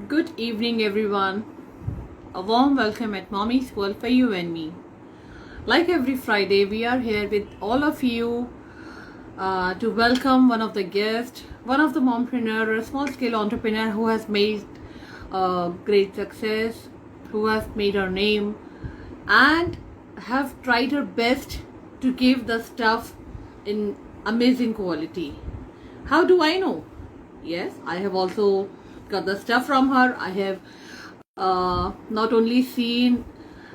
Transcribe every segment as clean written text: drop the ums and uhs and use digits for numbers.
Good evening, everyone. A warm welcome at Mommy's World for you and me. Like every Friday, we are here with all of you to welcome one of the guests, one of the mompreneur, a small scale entrepreneur who has made great success, who has made her name, and have tried her best to give the stuff in amazing quality. How do I know? Yes, I have also got the stuff from her. I have not only seen,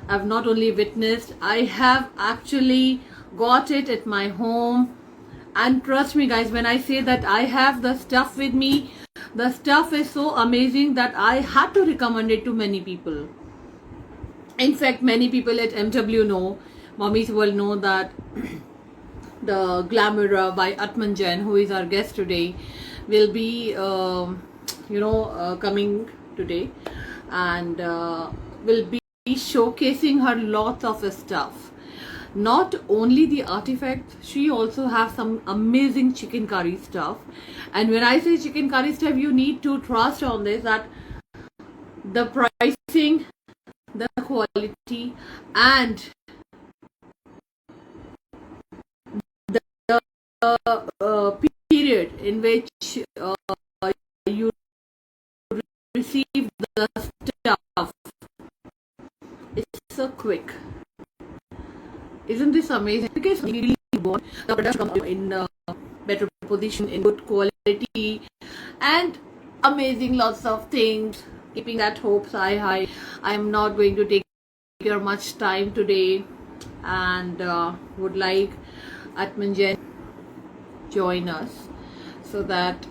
I've not only witnessed, I have actually got it at my home. And trust me, guys, when I say that I have the stuff with me, the stuff is so amazing that I had to recommend it to many people. In fact, many people at MW know, Mommy's World know that the Glamour by Atman Jain, who is our guest today, will be, coming today and will be showcasing her lots of stuff. Not only the artifacts, she also has some amazing chicken curry stuff. And when I say chicken curry stuff, you need to trust on this that the pricing, the quality, and the period in which you receive the stuff is so quick. Isn't this amazing? Because we really want the product to come in better position, in good quality, and amazing lots of things. Keeping that hopes high. I'm not going to take your much time today, and would like Atman Jain join us so that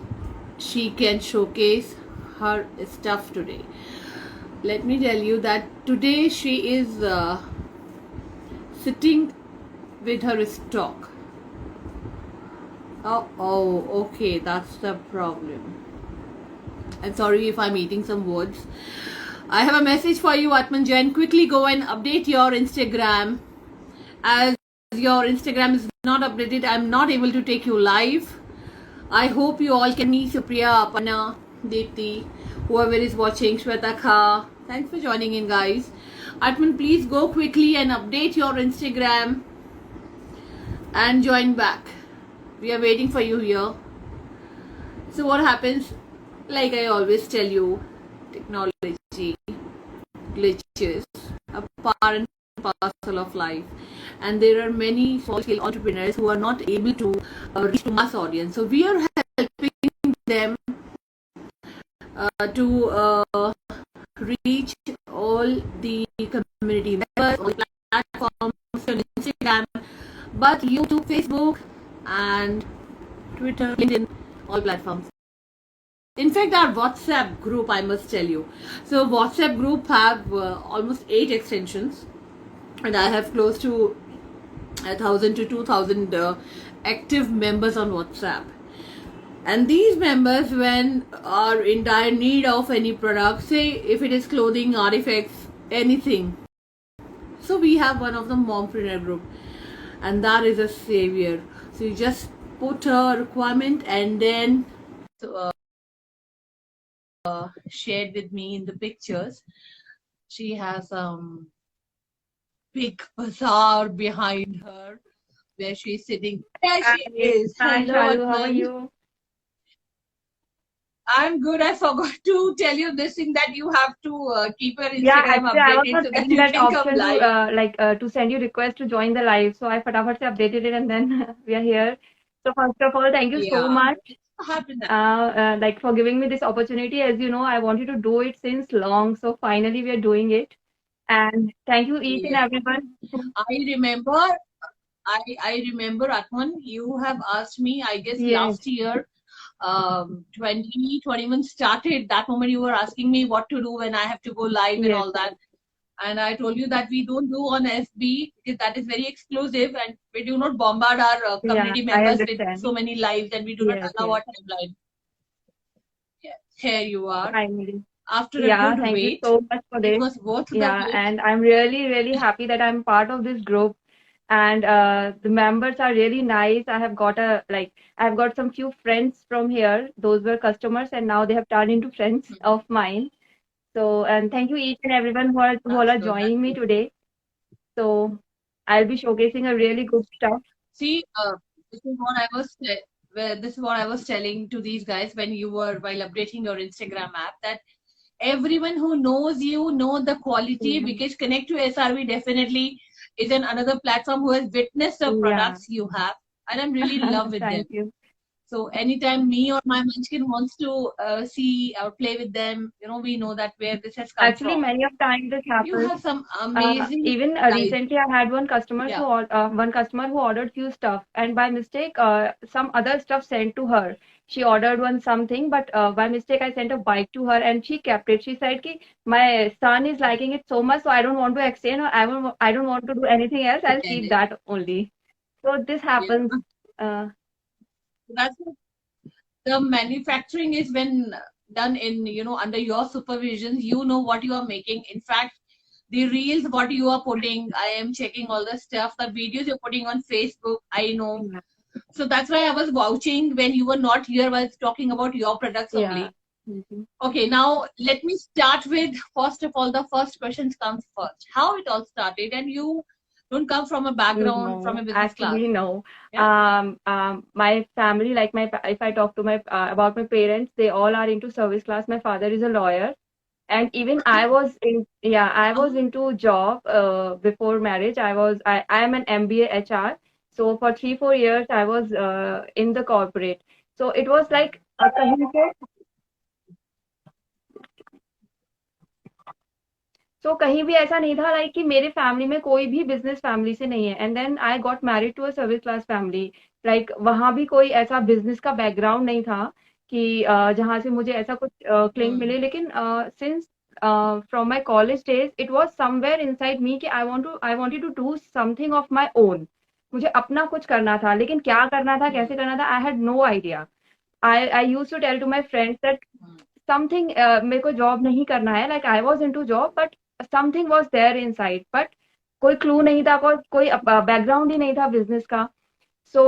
she can showcase her stuff today. Let me tell you that today she is sitting with her stock. Oh, okay, that's the problem. I'm sorry if I'm eating some words. I have a message for you, Atman Jain. Quickly go and update your Instagram. As your Instagram is not updated, I'm not able to take you live. I hope you all can meet Supriya, Aparna, Deepti, whoever is watching, Shweta Kha. Thanks for joining in, guys. Atman, please go quickly and update your Instagram and join back. We are waiting for you here. So what happens, like I always tell you, technology glitches are part and parcel of life, and there are many small scale entrepreneurs who are not able to reach to mass audience, so we are helping them to reach all the community members on platforms on Instagram, but YouTube, Facebook, and Twitter, LinkedIn, all platforms. In fact, our WhatsApp group, I must tell you. So WhatsApp group have almost 8 extensions, and I have close to 1,000 to 2,000 active members on WhatsApp. And these members, when are in dire need of any product, say if it is clothing, artifacts, anything. So we have one of the mompreneur group, and that is a savior. So you just put a requirement and then shared with me in the pictures. She has big bazaar behind her where she's sitting. There she is. Hi, Hello, Shalu, how are Atman. you? I'm good. I forgot to tell you this thing that you have to keep your Yeah, Instagram actually, I was updated not so that getting you that can come option to live. to send you request to join the live. So I fatafat se updated it and then we are here. So first of all, thank you so Yeah, much happened that. for giving me this opportunity. As you know, I wanted to do it since long. So finally we are doing it. And thank you each and Yeah, everyone. I remember. I remember, Atman, you have asked me, I guess Yes, last year, 2021 started. That moment you were asking me what to do when I have to go live and yes, all that. And I told you that we don't do on FB because that is very exclusive, and we do not bombard our yeah, community I members with so understand. many lives, and we do not Yes, allow yes, our timeline. Yeah. Here you are. finally. After a Yeah, good thank you wait, so much for it this. was worth the Yeah, wait. and I'm really, really happy that I'm part of this group. And the members are really nice. I've got some few friends from here. Those were customers, and now they have turned into friends of mine. So, and thank you each and everyone who all That's are good. That's joining me good. today. So, I'll be showcasing a really good stuff. See, this is what I was this is what I was telling to these guys when you were while updating your Instagram app, that everyone who knows you know the quality, Yeah. because Connect to SRV definitely is an another platform who has witnessed the Yeah. products you have, and I'm really in love with them. Thank you. So anytime me or my munchkin wants to see or play with them, we know that where this has come Actually, from. many of times this You happens. have some amazing Even guys. recently, I had Yeah. one customer who ordered few stuff, and by mistake, some other stuff sent to her. She ordered one something, but by mistake, I sent a bike to her, and she kept it. She said, "Ki my son is liking it so much, so I don't want to exchange, or I don't want to do anything else. I'll Pretend keep it. that only." So this happens. Yeah. Uh, That's the manufacturing is when done in under your supervision. You know what you are making. In fact, the reels what you are putting, I am checking all the stuff, the videos you're putting on Facebook, I know. yeah, So that's why I was vouching when you were not here, was talking about your products yeah. only. Mhm. Okay, now let me start with, first of all, the first questions comes first, how it all started. And you don't come from a background from No, a business class. actually, no. Yeah. My family, like if I talk to my about my parents, they all are into service class. My father is a lawyer, and even I was in, yeah, I was Um, into job before marriage. I am an MBA HR. So for 3 4 years, I was in the corporate. So it was like कहीं पे तो कहीं भी ऐसा नहीं था like कि मेरे फैमिली में कोई भी बिजनेस फैमिली से नहीं है and then I got married to a service class family like वहां भी कोई ऐसा बिजनेस का बैकग्राउंड नहीं था कि जहां से मुझे ऐसा कुछ क्लिंग hmm, मिले लेकिन since from my college days it was somewhere inside me कि I wanted to do something of my own मुझे अपना कुछ करना था लेकिन क्या करना था hmm, कैसे करना था I had no idea I use to tell to my friends that hmm, something मेरे को जॉब नहीं करना है like I was in to job but something was there inside but कोई क्लू नहीं था कोई बैकग्राउंड ही नहीं था बिजनेस का सो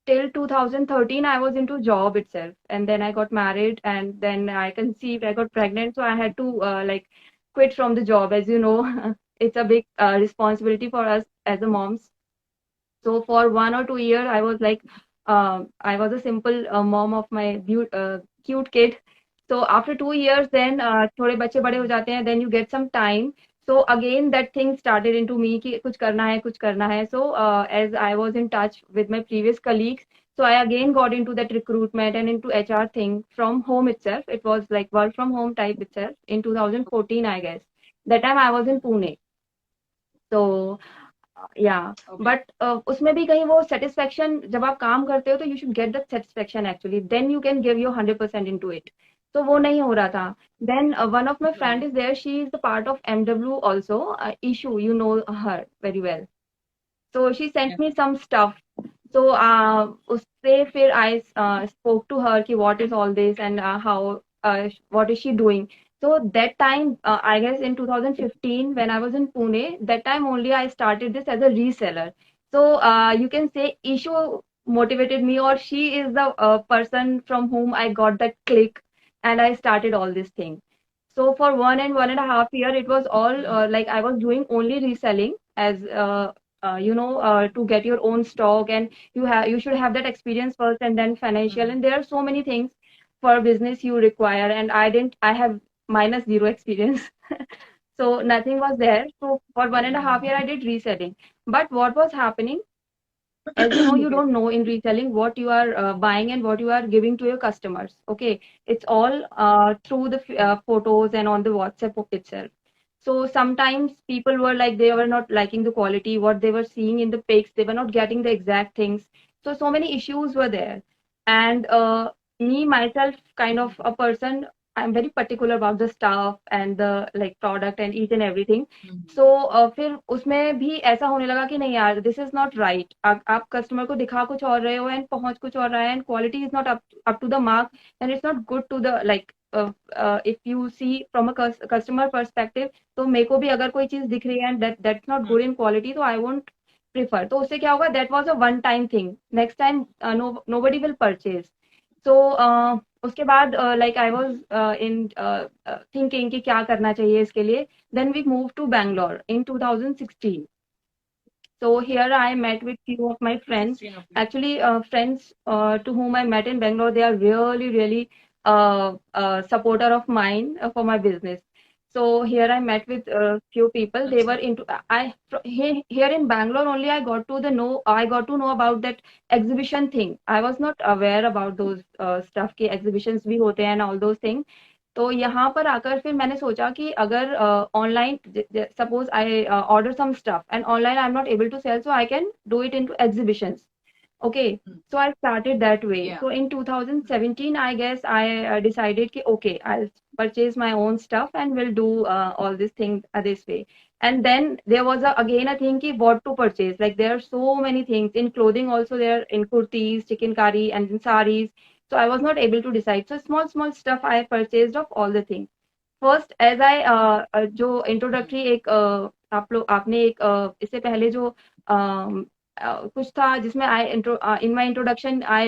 till 2013 I was into job itself and then I got married and then I conceived I got pregnant so I had to like quit from the job as you know it's a big responsibility for us as a moms so for 1 or 2 years, I was like, I was a simple mom of my cute kid. So after 2 years, then थोड़े बच्चे बड़े हो जाते हैं, then you get some time. So again, that thing started into me कि कुछ करना है, कुछ करना है. So as I was in touch with my previous colleagues, so I again got into that recruitment and into HR thing from home itself. It was like work from home type itself in 2014, I guess. That time I was in Pune. So या okay. But उसमें भी कहीं वो satisfaction जब आप काम करते हो तो you should get that satisfaction actually then you can give your 100% into it तो वो नहीं हो रहा था then one of my friend Right. Is there she is the part of MW also issue you know her very well so she Yeah. sent me some stuff so उससे फिर I spoke to her कि what is all this and how what is she doing so that time I guess in 2015 when I was in Pune that time only I started this as a reseller so you can say Ishu motivated me or she is the person from whom I got that click and I started all this thing so for 1 and 1.5 year, it was all Hmm. like I was doing only reselling as to get your own stock, and you should have that experience first, and then financial. Hmm. And there are so many things for business you require, and I didn't. I have minus zero experience, so nothing was there. So for 1.5 year, I did reselling. But what was happening? As you know, you Okay. don't know in reselling what you are buying and what you are giving to your customers. Okay, it's all through the photos and on the WhatsApp itself. So sometimes people were like they were not liking the quality, what they were seeing in the pics, they were not getting the exact things. So many issues were there, and me myself, kind of a person, I'm very particular about the stuff and the like product and each and everything. Hmm. सो फिर उसमें भी ऐसा होने लगा कि नहीं यार this is not right आप कस्टमर को दिखा कुछ और रहे हो एंड पहुंच कुछ और रहा है and quality is not up to the mark and it's not good to the like if you see from a customer perspective तो मेरे को भी अगर कोई चीज दिख रही है and that's not Hmm. Good in quality तो आई वोंट प्रिफर तो उससे क्या होगा that was a one time thing next time no nobody will purchase So उसके बाद like I was in thinking कि क्या करना चाहिए इसके लिए. Then we moved to Bangalore in 2016. So here I met with few of my friends. 16 of you. Actually, friends to whom I met in Bangalore, they are really, really supporter of mine for my business. So here I met with few people. They were Acha. into here in Bangalore only. I got to know about that exhibition thing. I was not aware about those stuff के exhibitions भी होते हैं and all those things. तो यहाँ पर आकर फिर मैंने सोचा कि अगर online suppose I order some stuff and online I am not able to sell so I can do it into exhibitions. Okay, so I started that way. Yeah. So in 2017, I guess I decided कि okay, I'll purchase my own stuff and will do all these things this way. And then there was again a thing कि what to purchase. Like there are so many things in clothing also. There in kurtis, chikankari, and in saris. So I was not able to decide. So small small stuff I purchased of all the things. First, as I जो introductory एक आपने एक इससे पहले जो कुछ था जिसमें in my introduction I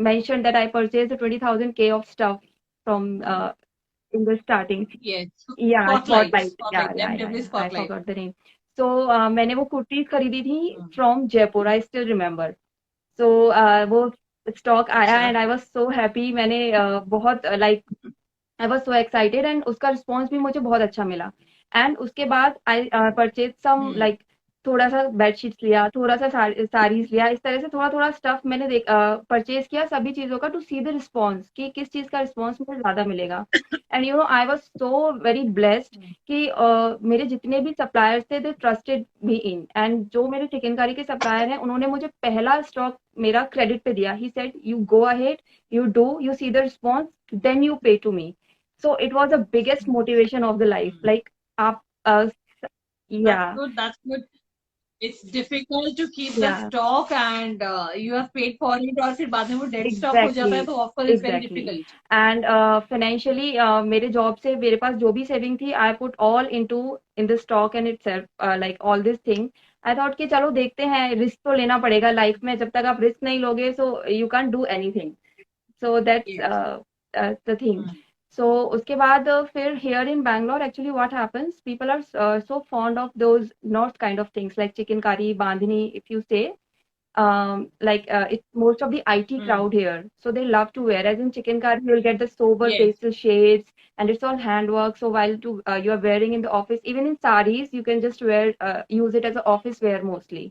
mentioned that I purchased 20,000 K of stuff from in the starting. Yes. Yeah, Spotlight. Yeah, MW I Spotlight. forgot the name. So मैंने वो कुर्तीज खरीदी थी Hmm. from Jaipur. I still remember. So वो stock आया अच्छा. And I was so happy. मैंने बहुत like I was so excited and उसका रिस्पॉन्स भी मुझे बहुत अच्छा मिला. एंड उसके बाद I purchase some Hmm. Like थोड़ा सा बेडशीट्स लिया, थोड़ा सा साड़ीज लिया, इस तरह से थोड़ा थोड़ा स्टफ मैंने परचेज किया सभी चीजों का टू सी द रिस्पॉन्स कि किस चीज का रिस्पॉन्स मुझे ज्यादा मिलेगा. And you know I was so very blessed कि मेरे जितने भी सप्लायर्स थे दे ट्रस्टेड मी इन. एंड जो मेरे चिकनकारी के सप्लायर हैं उन्होंने मुझे पहला स्टॉक मेरा क्रेडिट पे दिया. He said you go ahead, you do, you see the response, then you pay to me. So it was the biggest motivation of the life. Hmm. Like, up, yeah, That's good. It's difficult to keep the yeah, stock and you have paid for it और फिर बाद में वो dead stock हो जाता है exactly, तो of course it's very exactly. difficult. And financially, मेरे job से मेरे पास जो भी saving थी, I put all into in the stock and itself, like all this thing. I thought कि चलो देखते हैं, risk तो लेना पड़ेगा life में. जब तक आप risk नहीं लोगे, so you can't do anything. So that's Yes. the thing. Hmm. So उसके बाद फिर here in Bangalore actually what happens, people are so fond of those not kind of things like chicken curry, bandhani, if you say. Like it's most of the IT Hmm. crowd here, so they love to wear. As in chicken curry, you'll get the sober Yes. pastel shades, and it's all handwork. So while you are wearing in the office, even in saris, you can just wear use it as an office wear mostly.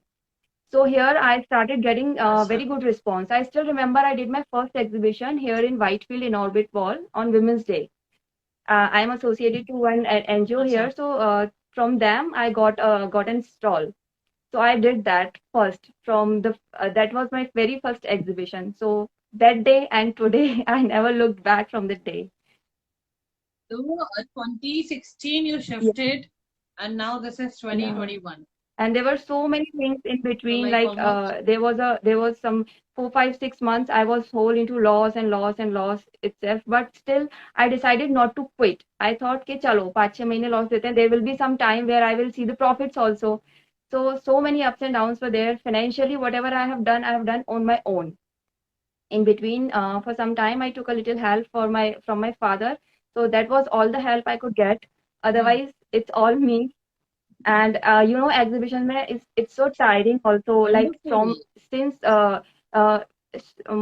So here I started getting Achha. very good response. I still remember I did my first exhibition here in Whitefield in Orbit Wall on Women's Day. I am associated to one NGO Acha. here, so from them I got an stall. So I did that first from the that was my very first exhibition. So that day and today I never looked back from the day. So 2016 you Yeah. shifted and now this is Yeah. 2021. And there were so many things in So between. like Like almost there was some 4, 5, 6 months I was whole into loss and loss and loss itself. But still, I decided not to quit. I thought कि चलो 5, 6 महीने loss देते हैं. There will be some time where I will see the profits also. So many ups and downs were there. Financially, whatever I have done on my own. In between, for some time, I took a little help from my father. So that was all the help I could get. Hmm. Otherwise, it's all me. And you know, exhibition mein it's so tiring also. Like from Wonderful. since uh,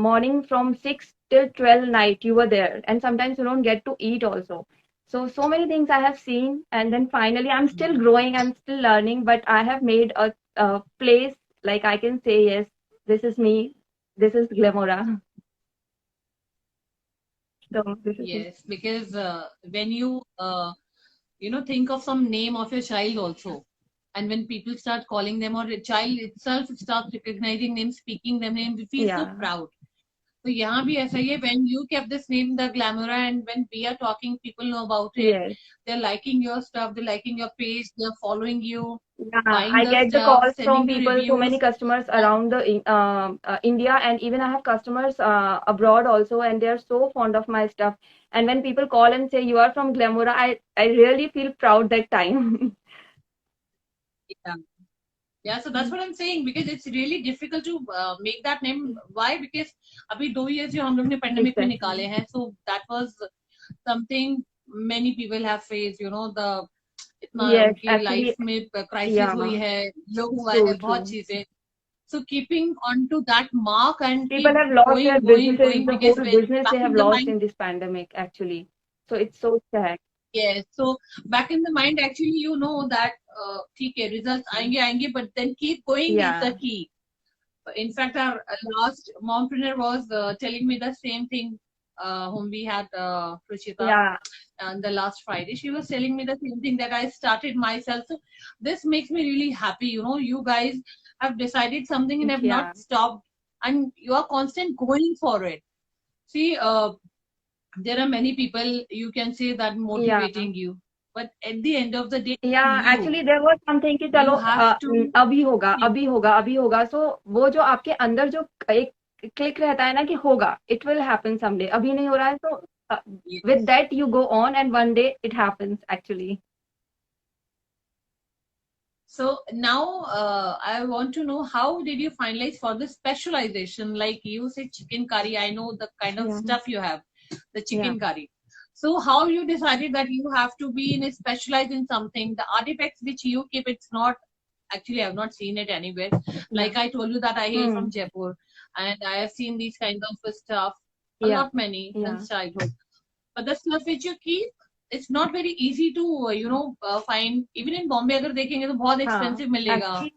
morning from 6 till 12 night you were there, and sometimes you don't get to eat also. So many things I have seen, and then finally I'm still Hmm. growing, I'm still learning, but I have made a place like I can say yes, this is me, this is Glamora. So this is me. Yes, because when you know think of some name of your child also, and when people start calling them or a child itself starts recognizing them, speaking them name, we feel so Yeah. proud. तो यहाँ भी ऐसा ही है. When you kept this name the Glamora and when we are talking people know about it, Yes. they're liking your stuff, they're liking your page, they're following you, Yeah, buying I the get the stuff, calls from sending the people, so many reviews. customers That around the India, and even I have customers abroad also, and they are so fond of my stuff. And when people call and say you are from Glamora, I really feel proud that time. yeah. Yeah, so that's what I'm saying, because it's really difficult to make that name. Why? Because अभी 2 years जो हम लोग ने pandemic में Exactly. निकाले हैं, so that was something many people have faced, the इतना Yes, उनकी actually, लाइफ में क्राइसिस हुई yeah, है, लोग हुआ true, है, बहुत true. चीजें. So keeping on to that mark and People keep have lost their going, going, businesses, going, the because whole when business they back have in the lost mind, in this pandemic, actually. So it's so sad. yes. So back in the mind, actually, that ठीक है, results आएंगे आएंगे, but then keep going is the Yeah, key. In fact, our last mompreneur was telling me the same thing, whom we had, Prashita, yeah, on the last Friday. She was telling me the same thing, that I started myself. So this makes me really happy. You guys have decided something and have yeah, not stopped, and you are constant going for it. See, there are many people, you can say, that yeah. motivating you, but at the end of the day, Yeah, you actually there was something कि चलो you have to अभी होगा see. अभी होगा अभी होगा so वो जो आपके अंदर जो एक क्लिक रहता है ना कि होगा it will happen someday अभी नहीं हो रहा है तो with Yes. that you go on and one day it happens actually. So now I want to know, how did you finalize for the specialization? Like you say chicken curry, I know the kind of Yeah, stuff you have, the yeah, chicken curry. So how you decided that you have to be in a specialized in something? The artifacts which you keep, it's not, actually I've not seen it anywhere. yeah. Like I told you that I hail Hmm. from Jaipur, and I have seen these kind of stuff, a Yeah, lot many yeah. since childhood. But the stuff which you keep, it's not very easy to find. Even in Bombay, अगर देखेंगे तो बहुत हाँ, expensive मिलेगा. actually,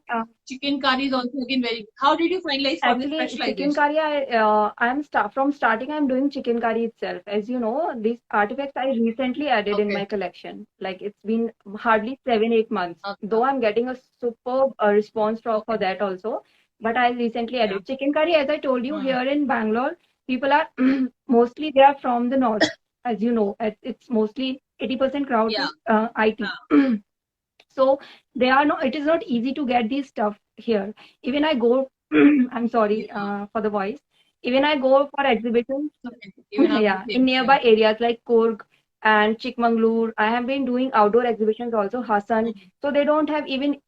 Chicken curry is also again very. How did you finalize for this actually, chicken specialization? curry, from starting, I'm doing chicken curry itself. As you know, these artifacts I recently added in Okay. my collection. Like it's been hardly 7, 8 months. Okay. Though I'm getting a superb response for Okay. that also. But I recently Yeah. added chicken curry. As I told you, Hmm. here in Bangalore, people are mostly they are from the north. As you know, it's mostly 80% crowd Yeah. is IT. Yeah. So they are not. It is not easy to get these stuff here. Even I go. I'm sorry Yeah. for the voice. Even I go for exhibitions. Okay. Even I'm the Yeah, in same. nearby Same. areas like Kurg and Chikmagalur. I have been doing outdoor exhibitions also, Hassan. Hmm. So they don't have even a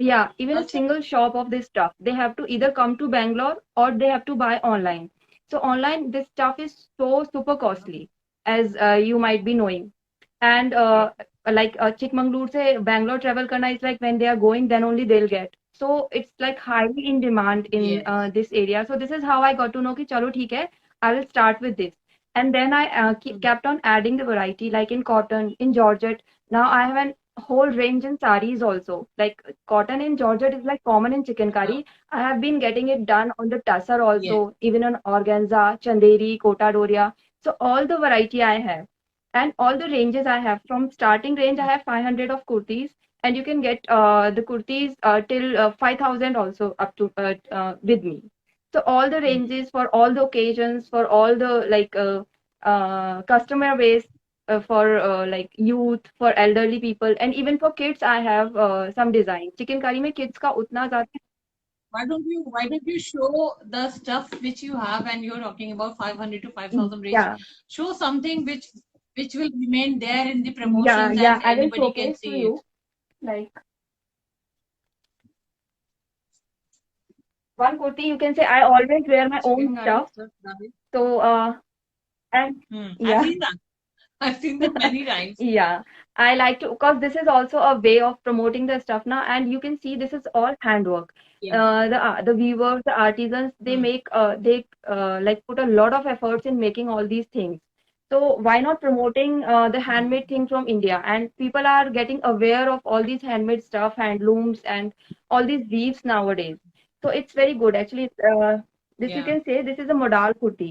Acha. single shop of this stuff. They have to either come to Bangalore or they have to buy online. So online, this stuff is so super costly, as you might be knowing. And Yeah. like Chikmagalur से Bangalore travel करना is like when they are going, then only they'll get. So it's like highly in demand in Yes. this area. So this is how I got to know कि चलो ठीक है, I will start with this. And then I Hmm. kept on adding the variety, like in cotton, in Georgette. Now I have an whole range in saris also. Like cotton in Georgette is like common in chicken Acha. curry. I have been getting it done on the tussar Yes. also, even on organza, chanderi, kota doria. So all the variety I have and all the ranges I have. From starting range, I have 500 of kurtis, and you can get the kurtis till 5,000 also up to with me. So all the Hmm. ranges for all the occasions, for all the like customer base, for like youth, for elderly people, and even for kids, I have some design. Chicken curry में kids का उतना ज़्यादा Why don't you show the stuff which you have, and you're talking about 500 to 5,000 range? yeah Show something which will remain there in the yeah promotions yeah and I will anybody can showcase to see it. you like one kurti you can say I always wear my own Chicken curry stuff. stuff. So and I've yeah seen that. I've seen that many times. yeah I like to because this is also a way of promoting the stuff now and you can see this is all handwork. Yeah. The weavers, the artisans, they Hmm. make they like put a lot of efforts in making all these things. So why not promoting the Hmm. handmade thing from India? And people are getting aware of all these handmade stuff, handlooms, and all these weaves nowadays. So it's very good. Actually, this you Yeah. can say this is a modal kurti.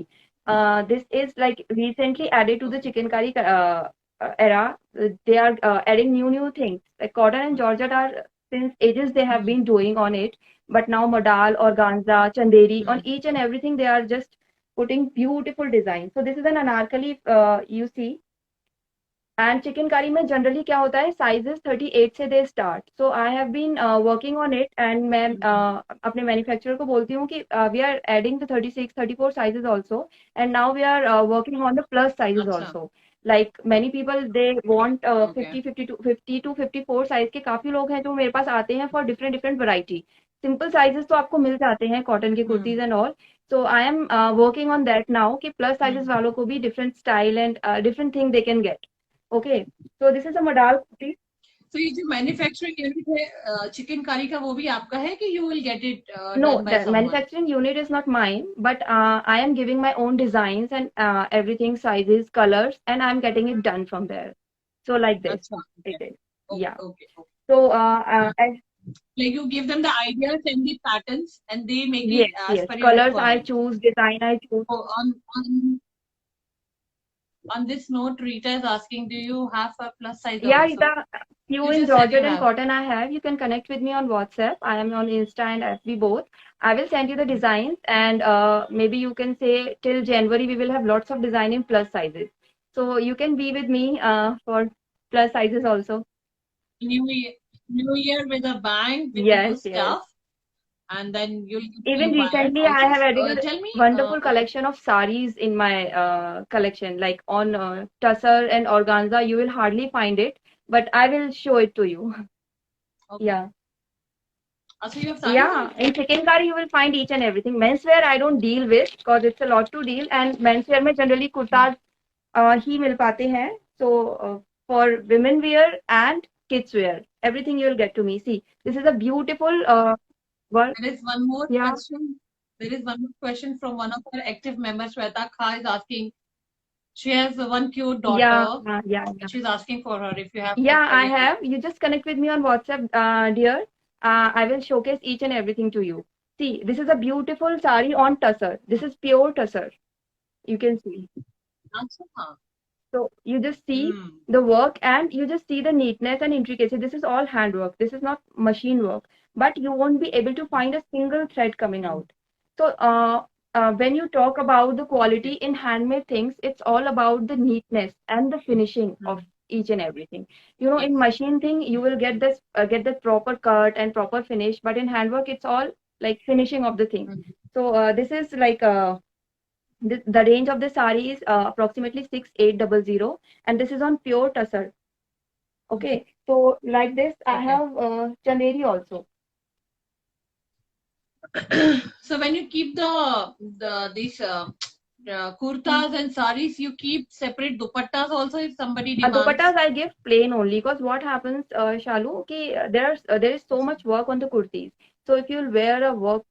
This is like recently added to the Okay. chicken curry era. They are adding new things. Like cotton and georgette are since ages they have Hmm. been doing on it, but now modal, organza, chanderi, on Hmm. each and everything they are just putting beautiful designs. So this is an anarkali you see. And chicken curry में generally क्या होता है sizes 38 से they start. So I have been working on it and मैं Hmm. अपने manufacturer को बोलती हूँ कि we are adding the 36, 34 sizes also and now we are working on the plus sizes Acha. also. Like many people they want Okay. 50 to 54 size के काफी लोग हैं जो मेरे पास आते हैं for different different variety. Simple sizes तो आपको मिल जाते हैं कॉटन के Hmm. Kurtis and all. So I am working on that now कि प्लस Hmm. साइजेस वालों को भी different style and different thing they can get. Okay, so this is a modal kurti. तो ये जो मैन्युफैक्चरिंग यूनिट है चिकनकारी का, वो भी आपका है कि you will get it No, done by the someone? manufacturing unit is not mine, but I am giving my own designs and everything, sizes, colors, and I'm getting it done from there. So like this, अच्छा, it okay. is. Yeah. Okay, okay, okay. So Like you give them the ideas and the patterns, and they make yes, it as yes, per your colors I requirements. choose, design I choose. So on this note, Rita is asking, do you have a plus size Yeah, also? Rita, you You in just said you Georgette and have. Cotton I have. You can connect with me on WhatsApp. I am on Insta and FB both. I will send you the designs and maybe you can say till January we will have lots of design in plus sizes. So you can be with me for plus sizes also. New year, New Year with a bang, with new Yes, yes. stuff, and then you'll get to Even buy it recently, I also. have added a Tell me, wonderful collection of saris in my collection, like on tussar and organza. You will hardly find it, but I will show it to you. okay. Yeah. So you have sarees Yeah, also? in chikankari you will find each and everything. Menswear I don't deal with because it's a lot to deal, and menswear में generally kurtas ही मिल पाते हैं. So for women wear and kids wear, everything you will get to me. See, this is a beautiful work. There is one more Yeah. question. There is one more question from one of our active members. Shweta Kha is asking. She has one cute Yeah, daughter. yeah. She's asking for her if you have Yeah, I available. have. You just connect with me on WhatsApp, dear. I will showcase each and everything to you. See, this is a beautiful sari on tussar. This is pure tussar. You can see. Achha. So you just see Hmm. the work and you just see the neatness and intricacy. This is all handwork. This is not machine work. But you won't be able to find a single thread coming Hmm. out. So when you talk about the quality Okay. in handmade things, it's all about the neatness and the finishing of Hmm. each and everything. You know, in Yes. machine thing, you will get this get the proper cut and proper finish. But in handwork, it's all like finishing of the thing. Hmm. So this is like the range of the sari is approximately 6800, and this is on pure tussar. Okay, so like this, I Okay. have chanderi also. So when you keep these kurtas and saris, you keep separate dupattas also if somebody demands. Dupattas I give plain only because what happens, Shalu, ki there is so much work on the kurtis. So if you'll wear a work,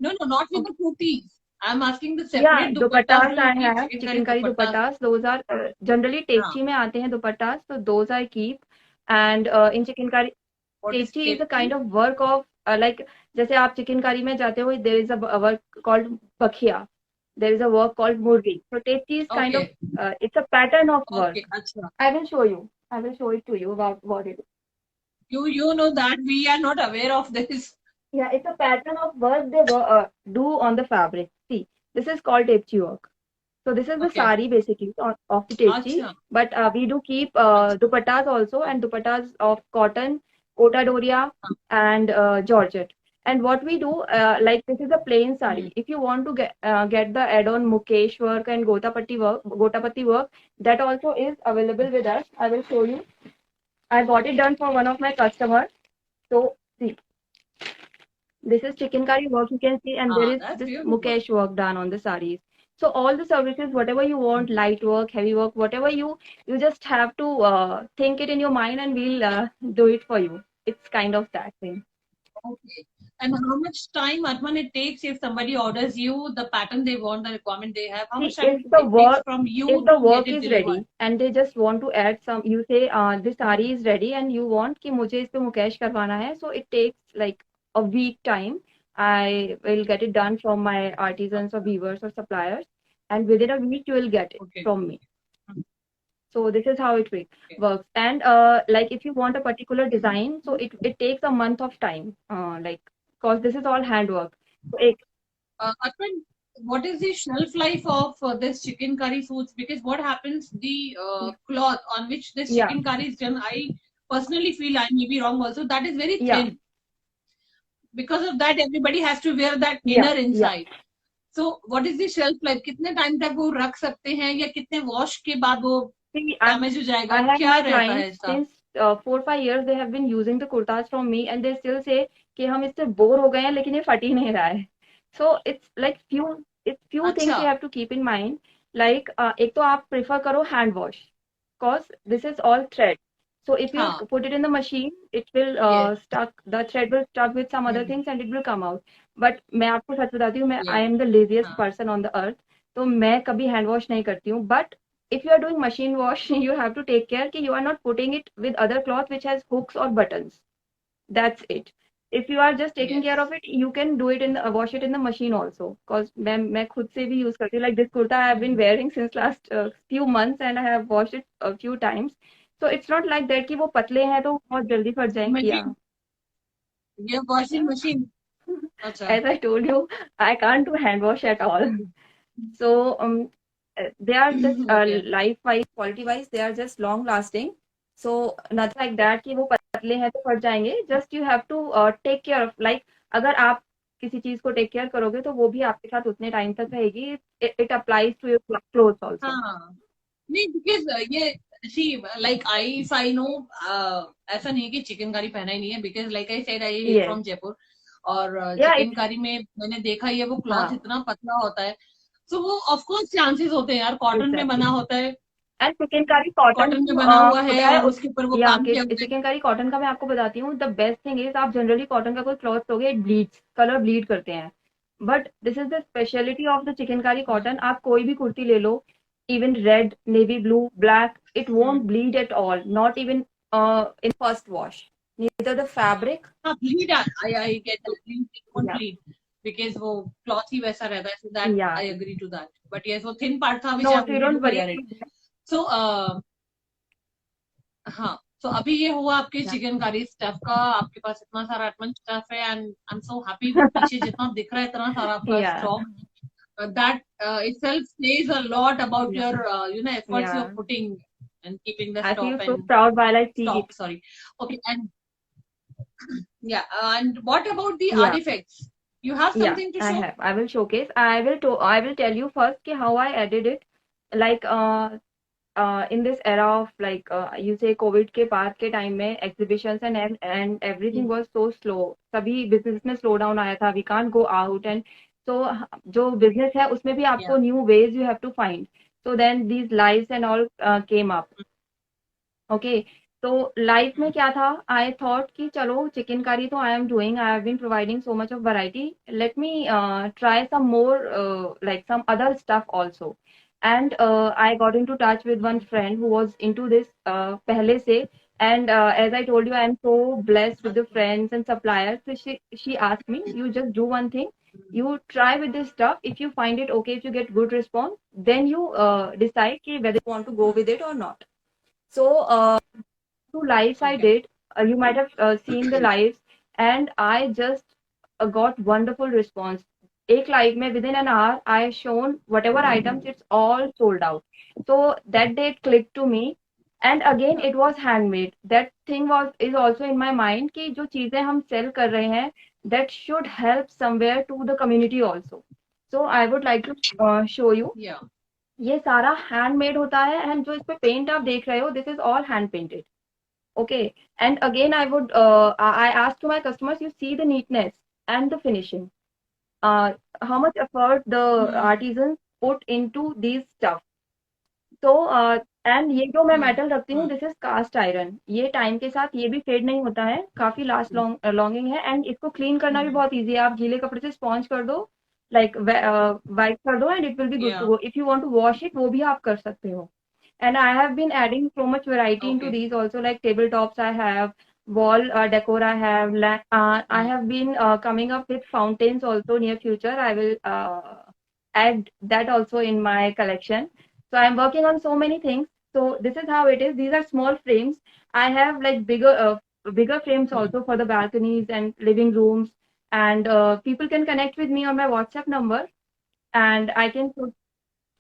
No, no, not with okay, the kurtis. I'm asking the yeah, separate dupattas. dupattas Do you I keep have, chicken curry chikankari dupattas? dupattas. Those are generally हाँ. tepchi में आते हैं dupattas, so those I keep. And in chikankari, What is tepchi is a kind tepchi? of work of like जैसे आप चिकनकारी में जाते हो, there is a work called bakhia. There is a work called murgi. So tepchi is kind of Okay. it's a pattern of Okay. work. अच्छा. I will show you. I will show it to you about what it is. You know that we are not aware of this. Yeah, it's a pattern of work they do on the fabric. See, this is called tepchi work. So this is the Okay. sari basically of the tepchi, अच्छा. but we do keep अच्छा. dupattas also and dupattas of cotton, kota doria, हाँ. and georgette. And what we do, like this is a plain Hmm. sari. If you want to get the add-on mukesh work and gotapatti work, that also is available with us. I will show you. I got it done for one of my customers. So see, this is chikankari work you can see, and there is That's this beautiful. mukesh work done on the saris. So all the services, whatever you want, light work, heavy work, whatever you just have to think it in your mind, and we'll do it for you. It's kind of that thing. Okay. And how much time, Atman, it takes if somebody orders you the pattern they want, the requirement they have? How See, much time it takes from you if the to get work it is delivered? ready and they just want to add some, you say this sari is ready and you want कि मुझे इस पे मुकेश करवाना है, so it takes like a week time. I will get it done from my artisans or weavers or suppliers, and within a week you will get it Okay. from me. Hmm. So this is how it Okay. works. And like if you want a particular design, so it takes a month of time, like because this is all handwork. So Atman, what is the shelf life of this chicken curry foods? Because what happens, the cloth on which this yeah, chicken curry is done, I personally feel, I may be wrong also, that is very yeah, thin. Because of that, everybody has to wear that yeah, inner yeah. inside. So what is the shelf life? कितने time तक वो रख सकते हैं या कितने wash के बाद वो See, डैमेज हो जाएगा? I have क्या my रहता है clients इसका? since 4-5 years. They have been using the kurtas from me, and they still say कि हम इससे बोर हो गए हैं लेकिन ये फट ही नहीं रहा है. So it's few things अच्छा. you have to keep in mind. Like एक तो आप prefer करो hand wash, cause this is all thread. So if you हाँ. put it in the machine, it will Yes. the thread will stuck with some other things and it will come out. But मैं आपको सच बताती हूँ, I Yes. am the laziest हाँ. person on the earth. तो मैं कभी hand wash नहीं करती हूँ. But if you are doing machine wash, you have to take care that you are not putting it with other cloth which has hooks or buttons. That's it. If you are just taking care Yes. of it, you can do it in wash it in the machine also. Because मैं खुद से भी use करती हूँ. Like this kurta I have been wearing since last few months and I have washed it a few times. So it's not like that कि वो पतले हैं तो बहुत जल्दी फट जाएंगे. Yeah. मशीन, ये वॉशिंग Yeah. मशीन. अच्छा. As I told you, I can't do hand wash at all. So they are just Okay. life wise, quality wise, they are just long lasting. So nothing like that कि वो पतले हैं तो फट जाएंगे. Just you have to take care of, like अगर आप किसी चीज को टेक केयर करोगे तो वो भी आपके साथ उतने टाइम तक रहेगी. It applies to your clothes also. हाँ. नहीं, बिकॉज ये see like I if I know, ऐसा नहीं है कि चिकनकारी पहना ही नहीं है, because like I said I हेल Yes. फ्रॉम जयपुर, और Yeah. चिकनकारी में मैंने देखा ही है वो क्लॉथ हाँ. इतना पतला होता है. सो वो ऑफ कोर्स चांसेस होते हैं यार, कॉटन में बना Exactly. होता है, एंड चिकनकारी कॉटन कॉटन में जो बना हुआ है होता है और उसके ऊपर वो या काम किया हुआ है. चिकनकारी कॉटन का मैं आपको बताती हूँ. द बेस्ट थिंग इज आप जनरली कॉटन का कोई क्लॉथ लोगे, इट ब्लीड्स, कलर ब्लीड करते हैं. But this is the speciality of the chikankari hmm. Cotton. आप कोई भी कुर्ती ले लो, even red, navy blue, black, it won't hmm. Bleed at all, not even in first wash. Neither the fabric. हाँ, bleed, I get that, bleed won't या bleed because वो cloth ही वैसा रहता है, सो दैट या I agree to that. But yes, वो thin part था which no, I so you wanted don't to worry. Clear it. So हाँ, तो अभी ये हुआ आपके या चिकनकारी स्टफ का, आपके पास इतना सारा एटमन स्टफ है, and I am so happy. वो पीछे जितना दिख रहा है इतना सारा आपका या stock, that itself says a lot about या your efforts या you're putting and keeping the I feel stuff so and proud while I see stock, it. sorry. Okay, and yeah, and what about the या artifacts? You have Yeah, something to I show? have. I will showcase. I will tell you first कि how I added it. Like in this era of like you say COVID के बाद के time में exhibitions and everything Hmm. was so slow. सभी business में slow down आया था. We can't go out, and so जो business है उसमें भी Yeah. आपको new ways you have to find. So then these lives and all came up. Okay. तो लाइफ में क्या था, आई थॉट कि चलो चिकनकारी तो I am doing, I have been providing so much of variety, let me try some more like some other stuff also. And I got into touch with one friend who was into this पहले से. And as I told you, I am so blessed with the friends and suppliers. So she asked me, you just do one thing, you try with this stuff. If you find it okay, if you get good response, then you decide ki whether you want to go with it or not. So two lives I Okay. did. You might have seen the lives, and I just got wonderful response. एक live में within an hour, I shown whatever items, it's all sold out. So that day it clicked to me, and again it was handmade. That thing was is also in my mind कि जो चीजें हम sell कर रहे हैं, that should help somewhere to the community also. So I would like to show you. Yeah. ये सारा handmade होता है, एंड जो इस पे पेंट आप देख रहे हो, this is all hand painted. Okay. And again, I ask to my customers, you see the neatness and the finishing. How much effort the Hmm. artisans put into these stuff. So, and ये जो मैं Hmm. Metal रखती हूँ, Hmm. This is cast iron. ये time के साथ ये भी फेड नहीं होता है, काफी लास्ट लॉन्गिंग है, एंड इसको क्लीन करना भी Hmm. बहुत इजी है. आप गीले कपड़े से स्पॉन्ज कर दो, लाइक वाइप कर दो, and it will be good to Yeah. Go. If you want to wash it, वो भी आप कर सकते हो. And I have been adding so much variety into Okay. these also, like tabletops I have, wall decor I have, I Hmm. have been coming up with fountains also. Near future I will add that also in my collection. So I'm working on so many things. So this is how it is. These are small frames. I have like bigger frames Hmm. also for the balconies and living rooms, and people can connect with me on my WhatsApp number, and I can put.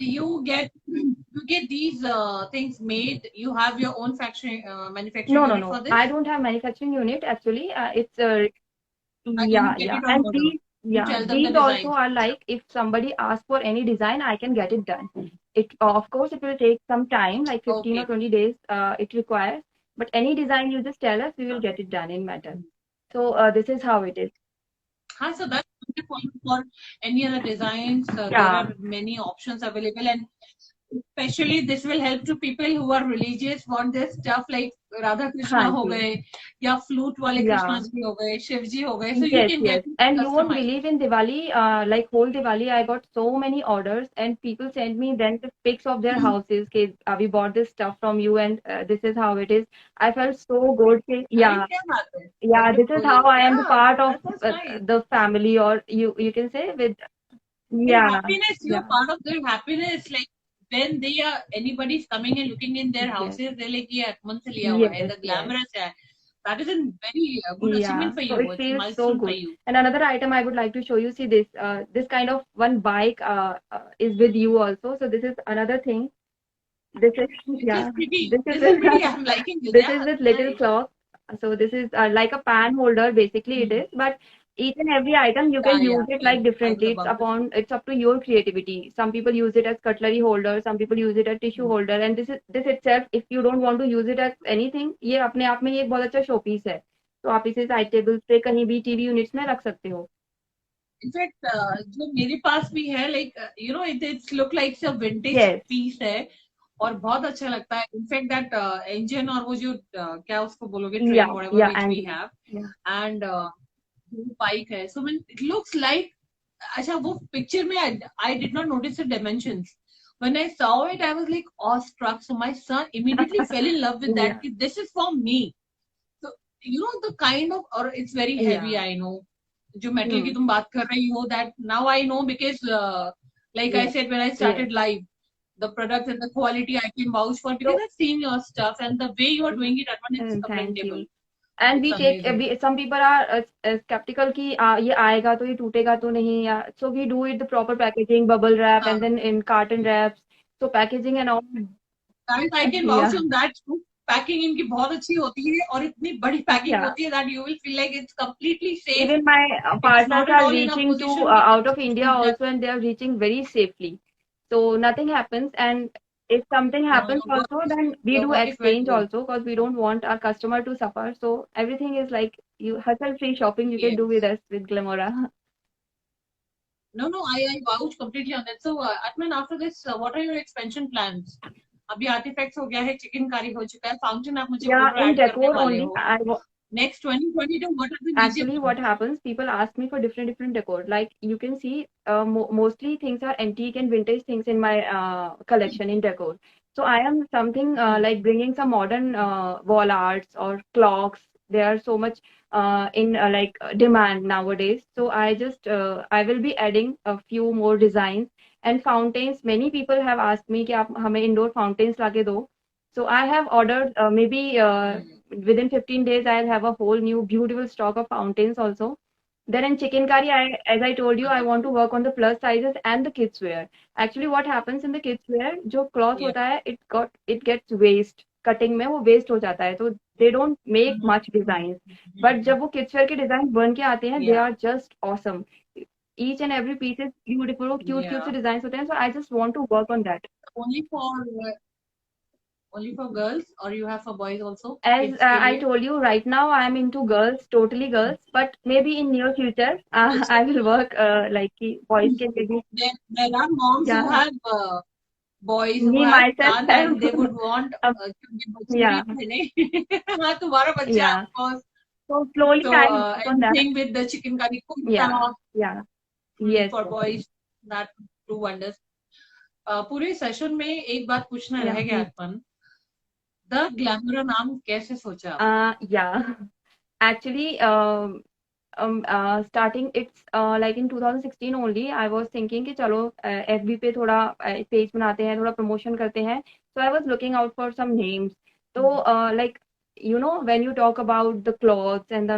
You get these things made. You have your own factory No, manufacturing no, unit for no. I this. don't have manufacturing unit actually. It's You yeah, get yeah. it on And order. You Yeah, tell them the these also design. are like if somebody asks for any design, I can get it done. It of course it will take some time, like 15 or Okay. 20 days it requires. But any design you just tell us, we will get it done in matter. So this is how it is. Huh, so that's wonderful. For any other designs, there Yeah, are many options available, and especially this will help to people who are religious, want this stuff like Radha Krishna हाँ हो जी, गए या flute वाले yeah. Krishna ji हो गए, शिव जी हो गए, so you Yes, can yes. get it And you won't customized. believe in Diwali, like whole Diwali, I got so many orders and people send me then the pics of their houses. Okay, we bought this stuff from you and this is how it is. I felt so good. अरे Yeah, क्या बात है, yeah, this is wonderful. how I am the Yeah, part of that's nice. the family, or you can say with, Their yeah, happiness, you're yeah, part of their happiness. Like when they are anybody's coming and looking in their yes, houses, they're like, yeah, Atman se liya hua hai, yes, the yes. glamorous hai. That is a very good Yeah, achievement for so you. it It's a feels so milestone for good. you. And another item I would like to show you, see this, this kind of one bike is with you also. So this is another thing. This is, This is yeah, pretty. this is This is pretty. I'm liking this. this Yeah, is with it's little nice. clock. So this is like a pan holder, basically it Hmm. is. But each and every item you Yeah, can yeah. use it like Same. I was differently. about to say. It's up to your creativity. Some people use it as cutlery holder. Some people use it as tissue Hmm. holder. And this itself, if you don't want to use it as anything, ये अपने आप में ये एक बहुत अच्छा showpiece है. तो आप इसे साइड टेबल पे कहीं भी टीवी यूनिट्स में रख सकते हो. In fact, जो मेरे पास भी है, like you know, it's look like a vintage Yes. piece है और बहुत अच्छा लगता है. इनफैक्ट दैट इंजन और वो जो क्या उसको बोलोगे, train, Yeah, whatever yeah, which we Andy. have, Yeah. and bike है. So when it looks like, अच्छा वो पिक्चर में I did not notice the dimensions. When I saw it, I was like awestruck. So my son immediately fell in love with that. Yeah. कि This is for me. So you know the kind of, or it's very heavy. Yeah. I know. जो metal की Hmm. तुम बात कर रही हो, that now I know because like I Yes. said when I Yes. started live, the product and the quality I can vouch for because So, I've seen your stuff and the way you are doing it, Arman, it's thank commendable. you. And It's we take amazing. some people are skeptical कि ये आएगा तो ये टूटेगा तो नहीं, या so we do it the proper packaging, bubble wrap हाँ, and then in carton wraps, so packaging and all. guys, I can vouch Yeah, on that too. Packing इनकी बहुत अच्छी होती है और इतनी बड़ी पैकिंग yeah. होती है that you will feel like it's completely safe. Even my It's partners not at are all in a reaching to position कि out of कुछ India टूट जाए. also, and they are reaching very safely, so nothing happens. And if something No, happens also, then we your do work is very exchange good. also, because we don't want our customer to suffer. So everything is like you hassle free shopping you can do with Yes. us with Glamora. No, no, I vouch completely on that. So, Atman, after this, what are your expansion plans? अभी artefacts हो गया है, चिकनकारी हो चुका है, fountain आप मुझे बोल Yeah, रहे हो in ऐड करने decor वाले only. हो. Next 2022, what are the major Actually, what plans? happens, people ask me for different decor. Like you can see, mostly things are antique and vintage things in my collection in decor. So I am something Hmm. like bringing some modern wall arts or clocks. They are so much in demand nowadays. So I will be adding a few more designs and fountains. Many people have asked me कि आप हमें indoor fountains लाके दो. So I have ordered maybe Hmm. within 15 days I'll have a whole new beautiful stock of fountains also. Then in chicken curry, as I told you, I want to work on the plus sizes and the kids wear. Actually, what happens in the kids wear, जो cloth Yeah. होता है, it gets waste. Cutting में वो waste हो जाता है, so they don't make much designs. But जब वो kids wear के design बन के आते हैं, they Yeah. are just awesome. Each and every piece is beautiful, cute से Yeah. designs होते हैं. So I just want to work on that. Only for uh, only for girls, or you have for boys also? As Kids के I लिए? told you, right now I'm into girls, totally girls. But maybe in near future, अच्छा. I will work like कि boys के लिए भी. There are moms who Yeah, have boys who me have myself son have. and they would want क्योंकि बच्चे भी Yeah, पहने. हाँ, तुम्हारा बच्चा है, yeah. of course. So slowly So I work on that. anything with the chicken curry Yeah, kurta yeah. Yes, for yes. boys, that do wonders. पूरे session में एक बात पूछना Yeah, रह गया, please. अर्पण. द ग्लैमर नाम कैसे सोचा? Yeah. Actually, starting it's like in 2016 only, I was thinking कि चलो FB पे थोड़ा पेज बनाते हैं, थोड़ा promotion करते हैं. So I was looking out for some names. So like you know when you talk about the clothes and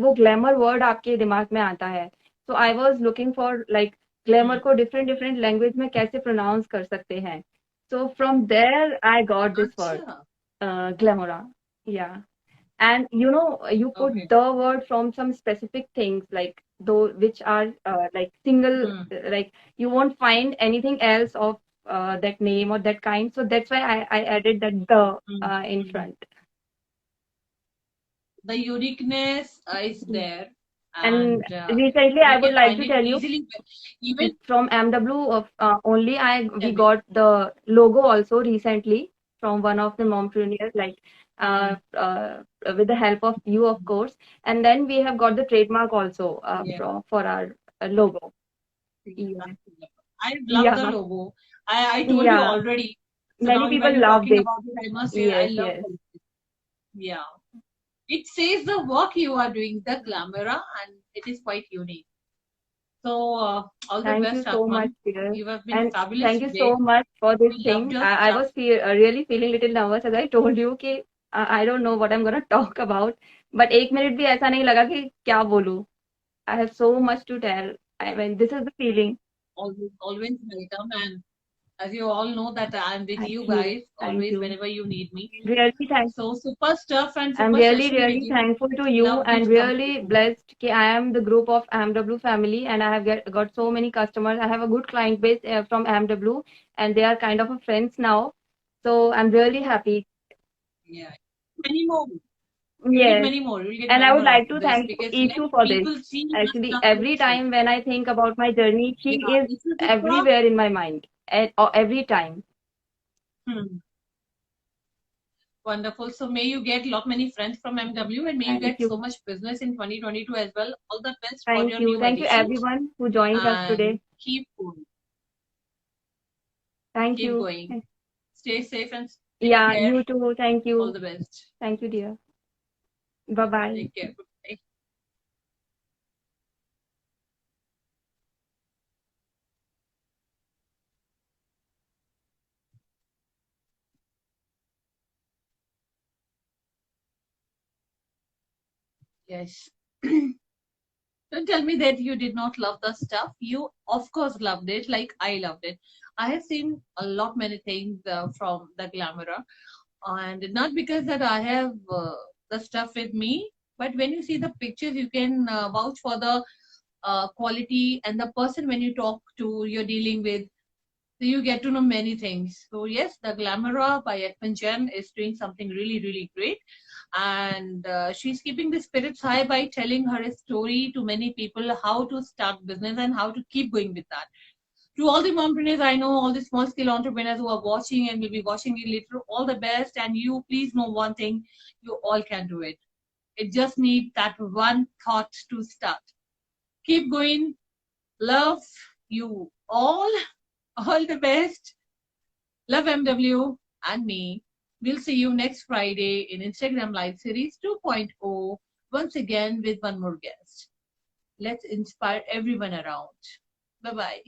वो glamour word आपके दिमाग में आता है. So I was looking for like glamour को different language में कैसे pronounce कर सकते हैं. So from there I got this word, अच्छा. glamora. Yeah. And you know, you put Okay. the word from some specific things like though which are like single, Hmm. like you won't find anything else of that name or that kind. So that's why I added that the Hmm. in Hmm. front. The uniqueness is there, And and recently, I we would can like find to it tell you easily. Even from MW of only I tell we me. got the logo also recently from one of the mompreneurs, like Hmm. with the help of you, of course. And then we have got the trademark also Yeah. for our logo. Yeah, I love the yeah, logo. I told you yeah. already. So Many now when people you're loved talking it. about it, I must say I Yes, love yes. the. Yeah. It says the work you are doing, the glamora, and it is quite unique. So, all the Thank you best, so much, Atman. dear. You have been And fabulous thank you so today. much for this We loved thing. your I stuff. was really feeling little nervous as I told you कि I don't know what I'm gonna talk about. But एक minute भी ऐसा नहीं लगा कि क्या बोलूं. I have so much to tell. I mean, this is the feeling. Always, always welcome. And as you all know that I'm with Thank you you. guys Thank always you. whenever you need me. Really thank. So super stuff and I'm super really, session with really you. thankful to you Loved and it really completely. blessed that I am the group of MW family and I have got so many customers. I have a good client base from MW and they are kind of a friends now. So I'm really happy. Yeah. Many more. You'll get Yes. many more. You'll get And I many would more like after to this thank because let Ishu for this. people see the Actually, stuff you every show. time when I think about my journey, she Yeah, is this is the stuff. everywhere in my mind. Or every time. Hmm. Wonderful. So may you get lot many friends from MW and may you Thank get so you. much business in 2022 as well. All the best for Thank your you. new Thank you additions everyone who joined us and today. keep going. Thank Keep you. going. Stay safe and take Yeah, care. you too. Thank All you. the best. Thank you, dear. Bye bye. Take care. Bye. Yes. Don't tell me that you did not love the stuff. You, of course, loved it like I loved it. I have seen a lot many things from the Glamora, and not because that I have the stuff with me, but when you see the pictures, you can vouch for the quality and the person when you talk to, you're dealing with. So you get to know many things. So yes, the Glamora by Ekman Jen is doing something really, really great. And she's keeping the spirits high by telling her story to many people how to start business and how to keep going with that. To all the mompreneurs I know, all the small scale entrepreneurs who are watching and will be watching it later, all the best. And you please know one thing, you all can do it. It just needs that one thought to start. Keep going. Love you all. All the best. Love MW and me. We'll see you next Friday in Instagram Live Series 2.0 once again with one more guest. Let's inspire everyone around. Bye bye.